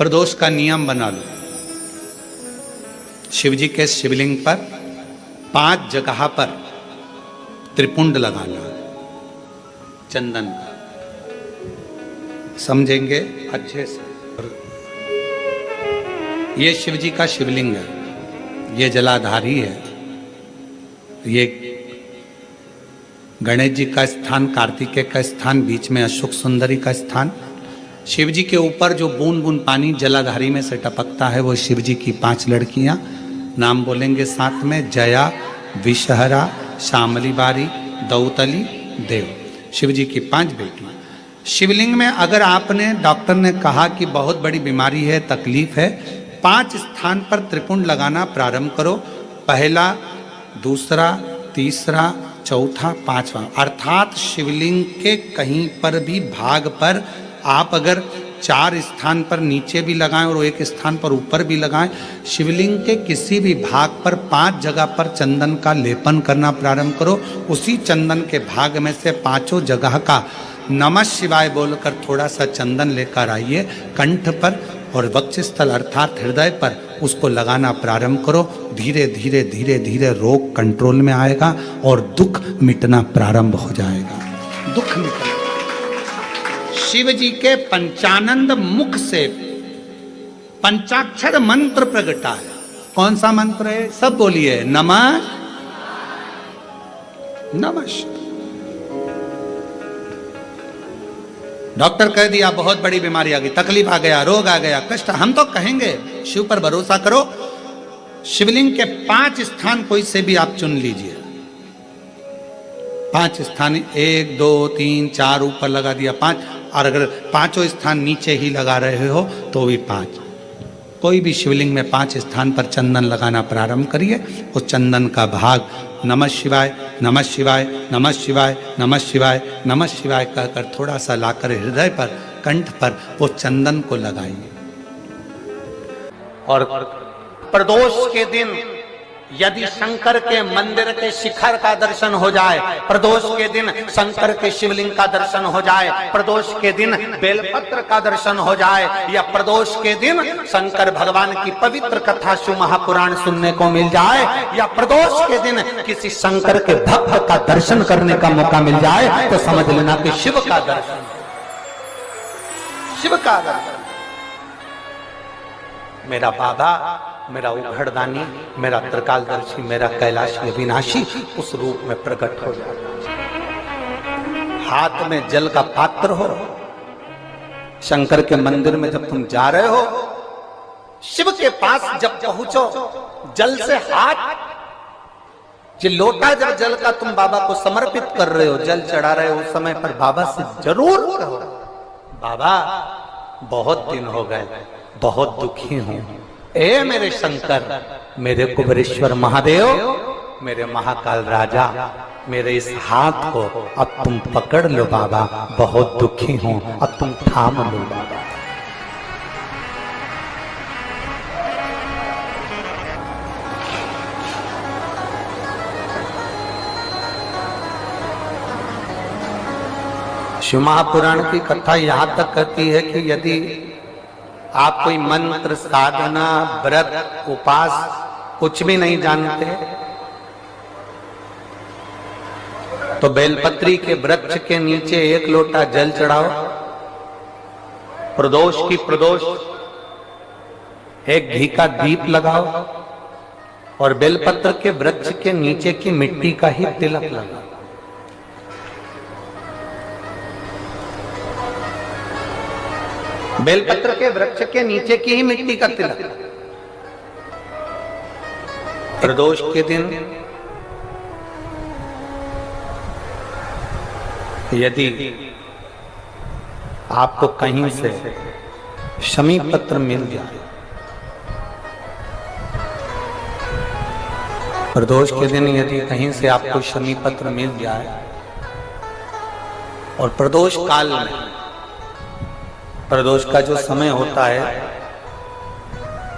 प्रदोष का नियम बना लो। शिव जी के शिवलिंग पर 5 जगह पर त्रिपुंड लगाना चंदन का, समझेंगे अच्छे से। ये शिव जी का शिवलिंग है, ये जलाधारी है, ये गणेश जी का स्थान, कार्तिकेय का स्थान, बीच में अशोक सुंदरी का स्थान। शिव जी के ऊपर जो बूंद बूंद पानी जलाधारी में से टपकता है वो शिव जी की 5 लड़कियां। नाम बोलेंगे साथ में, जया, विषहरा, श्यामली बारी, दौतली, देव। शिव जी की 5 बेटियां। शिवलिंग में अगर आपने, डॉक्टर ने कहा कि बहुत बड़ी बीमारी है, तकलीफ है, 5 स्थान पर त्रिपुंड लगाना प्रारंभ करो। पहला, दूसरा, तीसरा, चौथा, 5वां। अर्थात शिवलिंग के कहीं पर भी भाग पर आप अगर 4 स्थान पर नीचे भी लगाएं और 1 स्थान पर ऊपर भी लगाएं, शिवलिंग के किसी भी भाग पर 5 जगह पर चंदन का लेपन करना प्रारंभ करो। उसी चंदन के भाग में से 5 जगह का नमः शिवाय बोलकर थोड़ा सा चंदन लेकर आइए कंठ पर और वक्षस्थल अर्थात हृदय पर उसको लगाना प्रारंभ करो। धीरे धीरे धीरे धीरे रोग कंट्रोल में आएगा और दुख मिटना प्रारंभ हो जाएगा। दुख मिटना। शिव जी के पंचानंद मुख से पंचाक्षर मंत्र प्रगटा है। कौन सा मंत्र है? सब बोलिए, नमः नमः। डॉक्टर कह दिया बहुत बड़ी बीमारी आ गई, तकलीफ आ गया, रोग आ गया, कष्ट, हम तो कहेंगे शिव पर भरोसा करो। शिवलिंग के 5 स्थान कोई से भी आप चुन लीजिए। 5 स्थान, 1 2 3 4 ऊपर लगा दिया 5, और अगर 5 स्थान नीचे ही लगा रहे हो तो भी 5। कोई भी शिवलिंग में 5 स्थान पर चंदन लगाना प्रारंभ करिए। उस चंदन का भाग नमः शिवाय, नमः शिवाय, नमः शिवाय, नमः शिवाय, नमः शिवाय कहकर थोड़ा सा लाकर हृदय पर, कंठ पर वो चंदन को लगाइए। और प्रदोष के दिन यदि शंकर के मंदिर के शिखर का दर्शन हो जाए, प्रदोष के दिन शंकर के शिवलिंग का दर्शन हो जाए, प्रदोष के दिन बेलपत्र का दर्शन हो जाए, या प्रदोष के दिन शंकर भगवान की पवित्र कथा शिव महापुराण सुनने को मिल जाए, या प्रदोष के दिन किसी शंकर के भक्त का दर्शन करने का मौका मिल जाए, तो समझ लेना कि शिव का दर्शन, शिव का दर्शन। मेरा बाबा, मेरा उघड़दानी, मेरा त्रिकालदर्शी, मेरा कैलाशी अविनाशी उस रूप में प्रकट हो जाता। हाथ में जल का पात्र हो, शंकर के मंदिर में जब तुम जा रहे हो, शिव के पास जब पहुंचो, जल से हाथ, ये लोटा जब जल का तुम बाबा को समर्पित कर रहे हो, जल चढ़ा रहे हो, उस समय पर बाबा से जरूर कहो, बाबा बहुत दिन हो गए, बहुत दुखी हूं, ए मेरे शंकर, मेरे कुबेरेश्वर महादेव, मेरे महाकाल राजा, मेरे इस हाथ को अब तुम पकड़ लो बाबा, बहुत दुखी हूं, अब तुम थाम लो बाबा। शिव महापुराण की कथा यहां तक कहती है कि यदि आप कोई मंत्र, साधना, व्रत, उपास कुछ भी नहीं जानते, तो बेलपत्री के वृक्ष के नीचे 1 लोटा जल चढ़ाओ, प्रदोष की प्रदोष 1 घी का दीप लगाओ और बेलपत्र के वृक्ष के नीचे की मिट्टी का ही तिलक लगाओ। बेलपत्र के वृक्ष के नीचे की ही मिट्टी का तिलक। प्रदोष के दिन यदि आपको कहीं से शमी पत्र मिल जाए, प्रदोष के दिन यदि कहीं से आपको शमी पत्र मिल जाए और प्रदोष काल में, प्रदोष का जो समय होता है,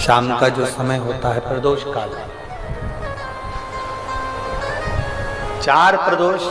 शाम का जो समय होता है प्रदोष काल, 4 प्रदोष,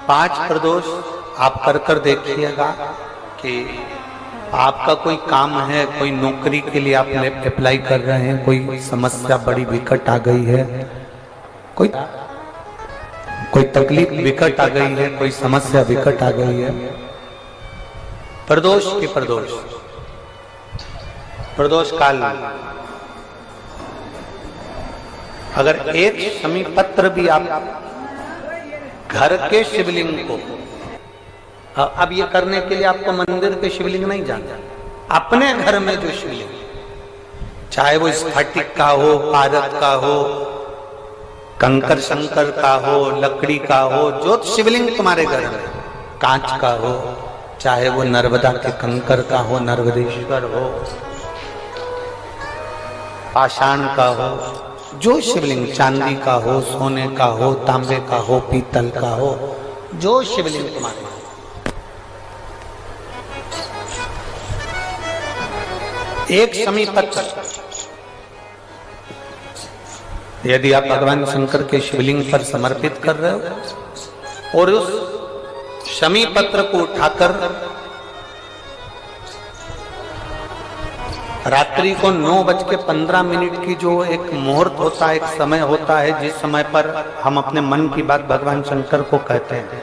5 प्रदोष आप कर देखिएगा कि आपका कोई काम है, कोई नौकरी के लिए आप अप्लाई कर रहे हैं, कोई समस्या बड़ी विकट आ गई है, कोई तकलीफ विकट आ गई है, कोई समस्या विकट आ गई है, प्रदोष की प्रदोष काल अगर एक शमी पत्र भी आप घर के शिवलिंग को, अब ये करने के लिए आपको मंदिर के शिवलिंग नहीं जाना, अपने घर में जो शिवलिंग, चाहे वो स्फटिक का हो, पारद का हो, कंकर शंकर का हो, लकड़ी का हो, जो शिवलिंग तुम्हारे घर में, कांच का हो, चाहे वो नर्मदा के कंकर का हो, नर्मदेश्वर हो, पाषाण का हो, जो शिवलिंग, चांदी का हो, सोने का हो, तांबे का हो, पीतल का हो, जो शिवलिंग तुम्हारे, एक शमी पत्र यदि आप भगवान शंकर के शिवलिंग पर समर्पित कर रहे हो और उस शमी पत्र को उठाकर रात्रि को 9:15 की जो एक मुहूर्त होता है, एक समय होता है, जिस समय पर हम अपने मन की बात भगवान शंकर को कहते हैं,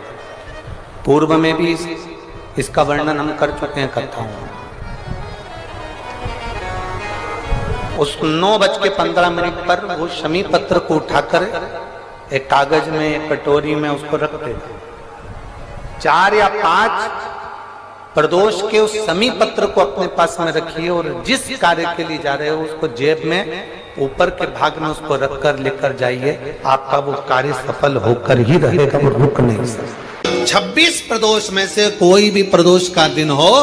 पूर्व में भी इसका वर्णन हम कर चुके हैं कथाओं में। उस 9:15 पर वो शमी पत्र को उठाकर एक कागज में, एक कटोरी में उसको रखते थे। 4 या 5 प्रदोष के उस शमी पत्र को अपने पास में रखिए और जिस कार्य के लिए जा रहे हो उसको जेब में ऊपर के भाग में उसको रखकर लेकर जाइए, आपका वो कार्य सफल होकर ही रहेगा, वो रुक नहीं सकता। 26 प्रदोष में से कोई भी प्रदोष का दिन हो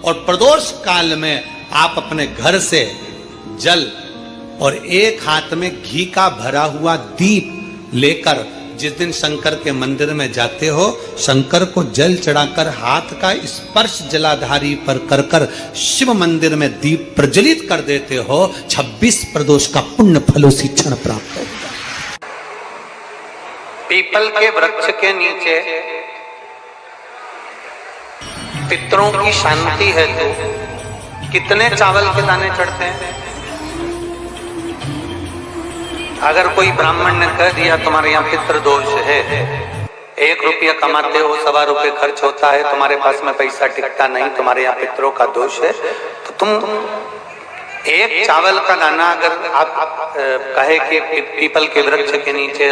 और प्रदोष काल में आप अपने घर से जल और एक हाथ में घी का भरा हुआ दीप लेकर जिस दिन शंकर के मंदिर में जाते हो, शंकर को जल चढ़ाकर हाथ का स्पर्श जलाधारी पर कर कर शिव मंदिर में दीप प्रज्वलित कर देते हो, 26 प्रदोष का पुण्य फल उसी क्षण प्राप्त होगा। पीपल के वृक्ष के नीचे पितरों की शांति है तो कितने चावल के दाने चढ़ते हैं? अगर कोई ब्राह्मण ने कह दिया तुम्हारे यहाँ पितृ दोष है, 1 रुपया कमाते हो, 1.25 रुपये खर्च होता है, तुम्हारे पास में पैसा टिकता नहीं, तुम्हारे यहाँ पितरों का दोष है, तो तुम एक चावल का दाना अगर आप कहे कि पीपल के वृक्ष के नीचे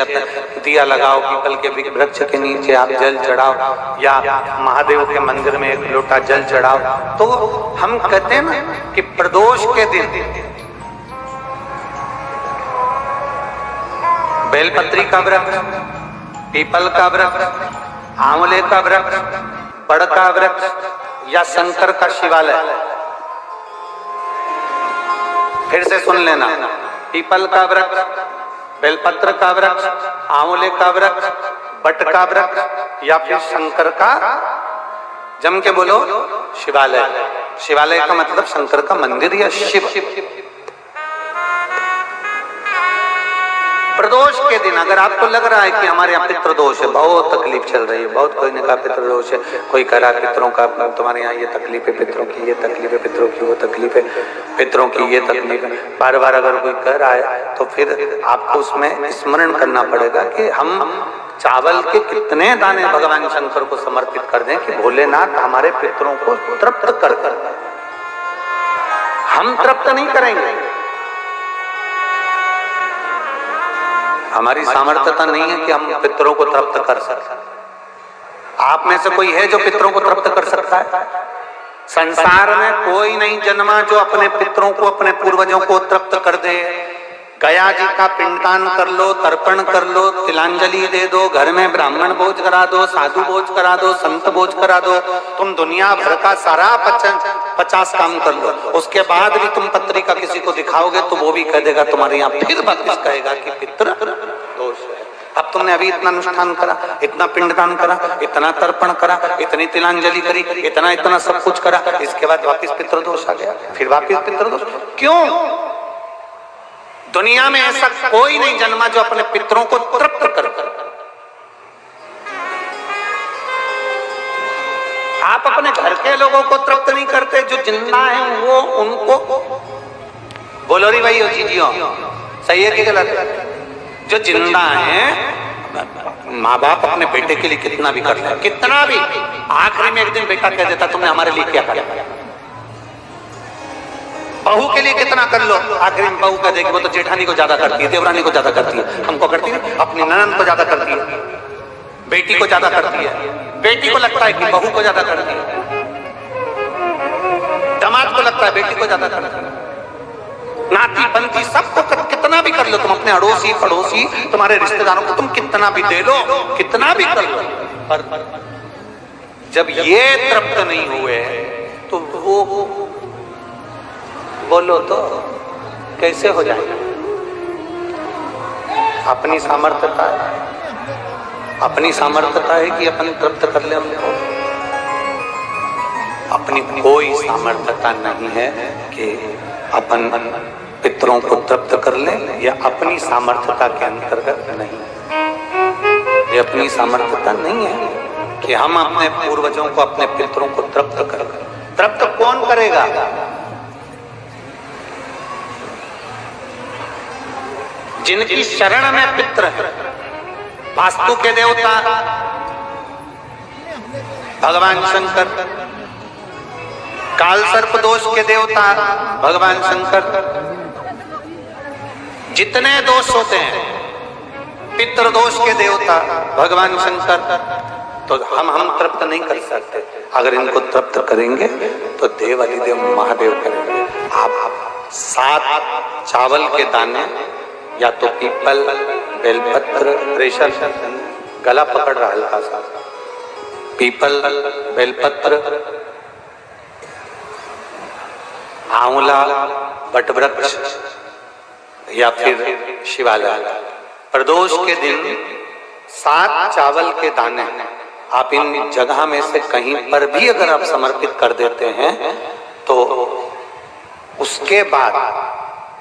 दिया लगाओ, पीपल के वृक्ष के नीचे आप जल चढ़ाओ या महादेव के मंदिर में 1 लोटा जल चढ़ाओ, तो हम कहते हैं ना कि प्रदोष के दिन बेलपत्री का वृक्ष, पीपल का वृक्ष, आंवले का वृक्ष, बड़ का वृक्ष या शंकर का शिवालय, फिर से सुन लेना, पीपल का वृक्ष, बेलपत्र का वृक्ष, आंवले का वृक्ष, बट का वृक्ष या फिर शंकर का, जम के बोलो, शिवालय। शिवालय का मतलब शंकर का मंदिर या शिव। प्रदोष के दिन अगर आपको लग रहा है कि हमारे यहाँ पितृदोष है, बहुत तकलीफ चल रही है, बहुत कोई ने कहा पितृदोष है, कोई कह रहा है पितरों का, तुम्हारे यहाँ ये तकलीफ है, पितरों की ये तकलीफ है, पितरों की वो तकलीफ है, पितरों की ये तकलीफ है, बार बार अगर कोई कह रहा है तो फिर आपको उसमें स्मरण करना पड़ेगा कि हम चावल के कितने दाने भगवान शंकर को समर्पित कर दें कि भोलेनाथ हमारे पितरों को तृप्त कर, हम तृप्त नहीं करेंगे, हमारी सामर्थ्यता नहीं है कि हम पितरों को तृप्त कर सकें। आप में से कोई है जो पितरों को तृप्त कर सकता है? संसार में कोई नहीं जन्मा जो अपने पितरों को, अपने पूर्वजों को तृप्त कर दे। गया जी का पिंडदान कर लो, तर्पण कर लो, तिलांजलि दे दो, घर में ब्राह्मण भोज करा दो, साधु भोज करा दो, संत भोज करा दो, तुम दुनिया भर का सारा 50 काम कर लो, उसके बाद भी तुम पत्रिका किसी को दिखाओगे तो वो भी कह देगा तुम्हारे यहाँ, फिर वापिस कहेगा कि पितृ दोष है। अब तुमने अभी इतना अनुष्ठान करा, इतना पिंडदान करा, इतना तर्पण करा, इतनी तिलांजलि करी, इतना सब कुछ करा, इसके बाद वापिस पितृदोष आ गया, फिर वापिस पितृदोष। क्यों? दुनिया में ऐसा कोई नहीं जन्मा जो अपने पितरों को तृप्त कर। आप अपने घर के लोगों को तृप्त नहीं करते, जो जिंदा है वो उनको बोलो री भाई, जीजियो सही है कि गलत है? जो जिंदा है, माँ बाप अपने बेटे के लिए कितना भी कर ले, कितना भी, आखिरी में एक दिन बेटा कह देता तुमने हमारे लिए क्या किया। बहू के लिए कितना कर लो, आखिरी में बहू कह देगी वो तो जेठानी को ज्यादा करती है, देवरानी को ज्यादा करती है, हमको करती है, अपनी ननद को ज्यादा करती है, बेटी को ज्यादा करती है, बेटी को लगता है कि बहू को ज्यादा करती है, दामाद को लगता है बेटी को ज्यादा करती है, नाती बनती सबको कितना भी कर लो तुम, अपने अड़ोसी पड़ोसी तुम्हारे रिश्तेदारों को तुम कितना भी दे लो, कितना भी कर लो, पर जब ये तृप्त नहीं हुए तो वो बोलो तो कैसे हो जाएगा। अपनी सामर्थ्यता है, अपनी सामर्थ्यता है कि अपन तृप्त कर ले हमको, अपनी कोई सामर्थ्यता नहीं है कि अपन पितरों को तृप्त कर ले, या अपनी सामर्थ्यता के अंतर्गत नहीं, ये अपनी सामर्थ्यता नहीं है कि हम अपने पूर्वजों को, अपने पितरों को तृप्त कर। तृप्त कौन करेगा? जिनकी शरण में पितर है, वास्तु के देवता भगवान शंकर, काल सर्प दोष के देवता भगवान शंकर, जितने दोष होते हैं पितृ दोष के देवता भगवान शंकर, तो हम तृप्त नहीं कर सकते। अगर इनको तृप्त करेंगे तो देव अधिदेव महादेव करेंगे। आप 7 चावल के दाने, या तो पीपल, बेलपत्र, रेशम, गला पकड़ रहा हल्का सा, पीपल, बेलपत्र, आंवला, वटवृक्ष या फिर शिवालय, प्रदोष के दिन 7 चावल के दाने आप इन जगह में से कहीं पर भी अगर आप समर्पित कर देते हैं तो उसके बाद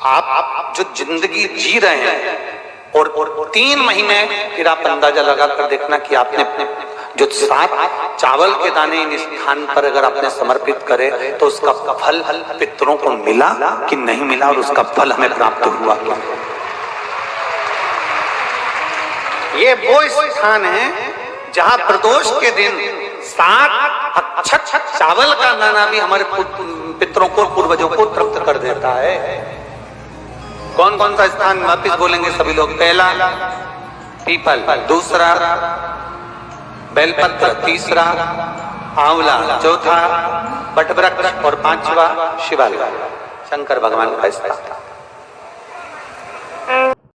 आप जो जिंदगी जी रहे हैं, और 3 महीने फिर आप अंदाजा लगा कर देखना कि आपने जो 7 चावल के दाने इन स्थान पर अगर आपने समर्पित करे तो उसका फल पितरों को मिला कि नहीं मिला, और उसका फल हमें प्राप्त हुआ क्या। ये वो स्थान है जहां प्रदोष के दिन 7 अक्षत चावल का दाना भी हमारे पितरों को, पूर्वजों को तृप्त कर देता है। कौन कौन सा स्थान वापिस बोलेंगे सभी लोग? पहला पीपल, दूसरा बेलपत्र, तीसरा आंवला, चौथा वटवृक्ष और 5वां शिवालय, शंकर भगवान का स्थान।